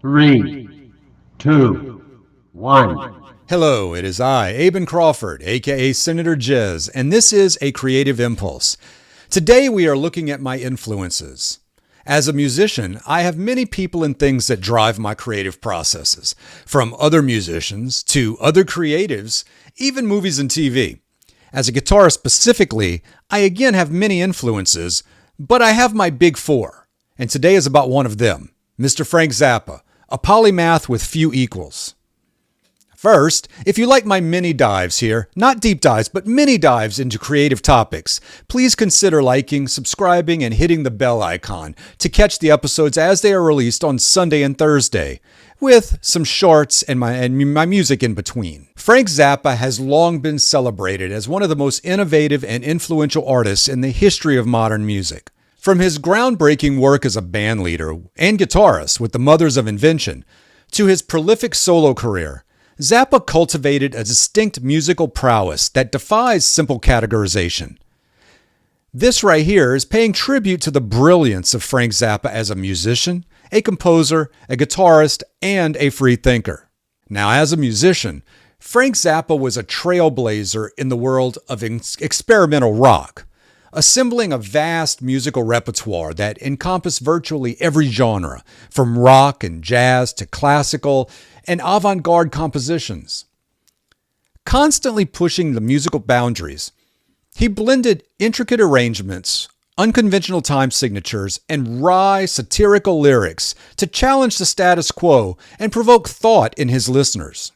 3, 2, 1. Hello, it is I, Aben Crawford, aka Senator Jez, and this is A Creative Impulse. Today we are looking at my influences. As a musician, I have many people and things that drive my creative processes, from other musicians to other creatives, even movies and TV. As a guitarist specifically, I again have many influences, but I have my big four, and today is about one of them, Mr. Frank Zappa, a polymath with few equals. First, if you like my mini dives here, not deep dives, but mini dives into creative topics, please consider liking, subscribing, and hitting the bell icon to catch the episodes as they are released on Sunday and Thursday, with some shorts and my music in between. Frank Zappa has long been celebrated as one of the most innovative and influential artists in the history of modern music. From his groundbreaking work as a bandleader and guitarist with the Mothers of Invention, to his prolific solo career, Zappa cultivated a distinct musical prowess that defies simple categorization. This right here is paying tribute to the brilliance of Frank Zappa as a musician, a composer, a guitarist, and a free thinker. Now, as a musician, Frank Zappa was a trailblazer in the world of experimental rock, assembling a vast musical repertoire that encompassed virtually every genre, from rock and jazz to classical and avant-garde compositions. Constantly pushing the musical boundaries, he blended intricate arrangements, unconventional time signatures, and wry, satirical lyrics to challenge the status quo and provoke thought in his listeners.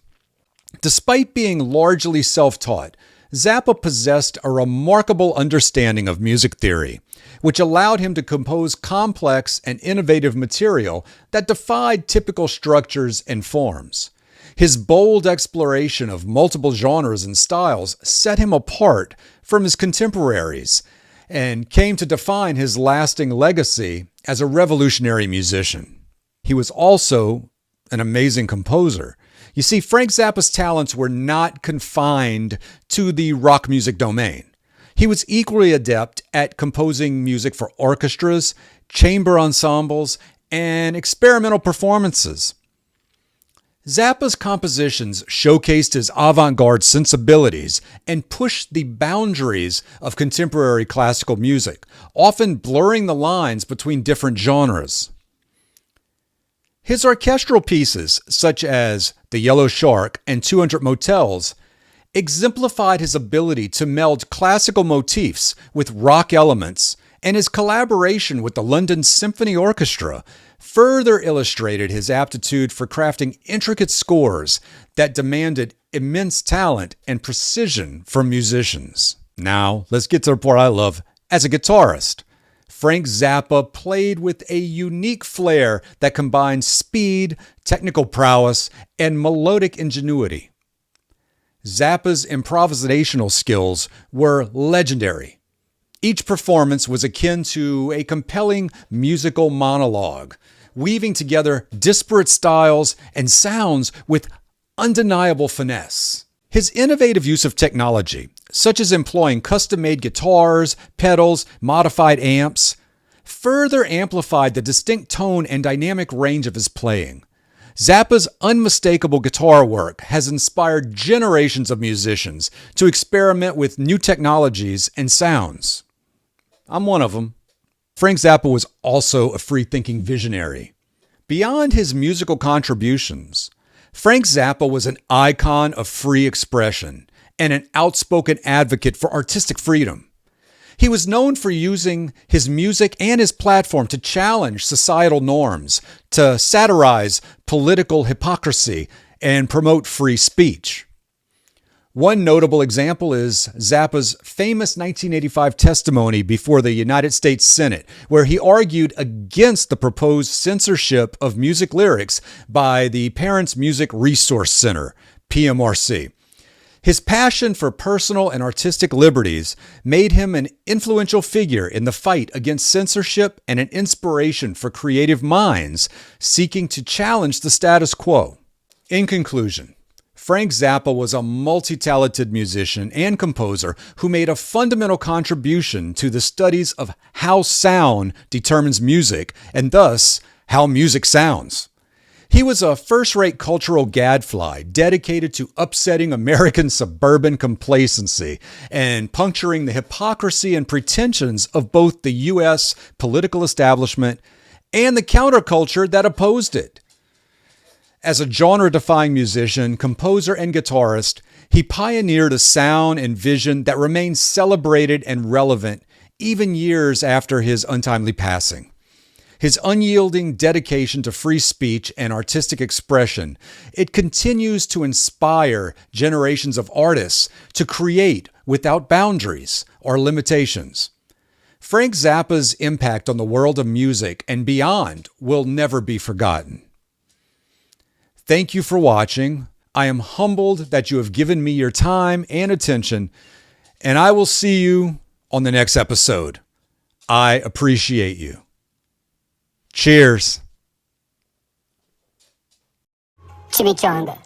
Despite being largely self-taught, Zappa possessed a remarkable understanding of music theory, which allowed him to compose complex and innovative material that defied typical structures and forms. His bold exploration of multiple genres and styles set him apart from his contemporaries and came to define his lasting legacy as a revolutionary musician. He was also an amazing composer. You see, Frank Zappa's talents were not confined to the rock music domain. He was equally adept at composing music for orchestras, chamber ensembles, and experimental performances. Zappa's compositions showcased his avant-garde sensibilities and pushed the boundaries of contemporary classical music, often blurring the lines between different genres. His orchestral pieces, such as The Yellow Shark and 200 Motels, exemplified his ability to meld classical motifs with rock elements, and his collaboration with the London Symphony Orchestra further illustrated his aptitude for crafting intricate scores that demanded immense talent and precision from musicians. Now, let's get to the part I love. As a guitarist, Frank Zappa played with a unique flair that combines speed, technical prowess, and melodic ingenuity. Zappa's improvisational skills were legendary. Each performance was akin to a compelling musical monologue, weaving together disparate styles and sounds with undeniable finesse. His innovative use of technology, such as employing custom-made guitars, pedals, modified amps, further amplified the distinct tone and dynamic range of his playing. Zappa's unmistakable guitar work has inspired generations of musicians to experiment with new technologies and sounds. I'm one of them. Frank Zappa was also a free-thinking visionary. Beyond his musical contributions, Frank Zappa was an icon of free expression and an outspoken advocate for artistic freedom. He was known for using his music and his platform to challenge societal norms, to satirize political hypocrisy, and promote free speech. One notable example is Zappa's famous 1985 testimony before the United States Senate, where he argued against the proposed censorship of music lyrics by the Parents Music Resource Center, PMRC. His passion for personal and artistic liberties made him an influential figure in the fight against censorship and an inspiration for creative minds seeking to challenge the status quo. In conclusion, Frank Zappa was a multi-talented musician and composer who made a fundamental contribution to the studies of how sound determines music and thus how music sounds. He was a first-rate cultural gadfly dedicated to upsetting American suburban complacency and puncturing the hypocrisy and pretensions of both the U.S. political establishment and the counterculture that opposed it. As a genre-defying musician, composer, and guitarist, he pioneered a sound and vision that remains celebrated and relevant even years after his untimely passing. His unyielding dedication to free speech and artistic expression, it continues to inspire generations of artists to create without boundaries or limitations. Frank Zappa's impact on the world of music and beyond will never be forgotten. Thank you for watching. I am humbled that you have given me your time and attention, and I will see you on the next episode. I appreciate you. Cheers. Chimichanga.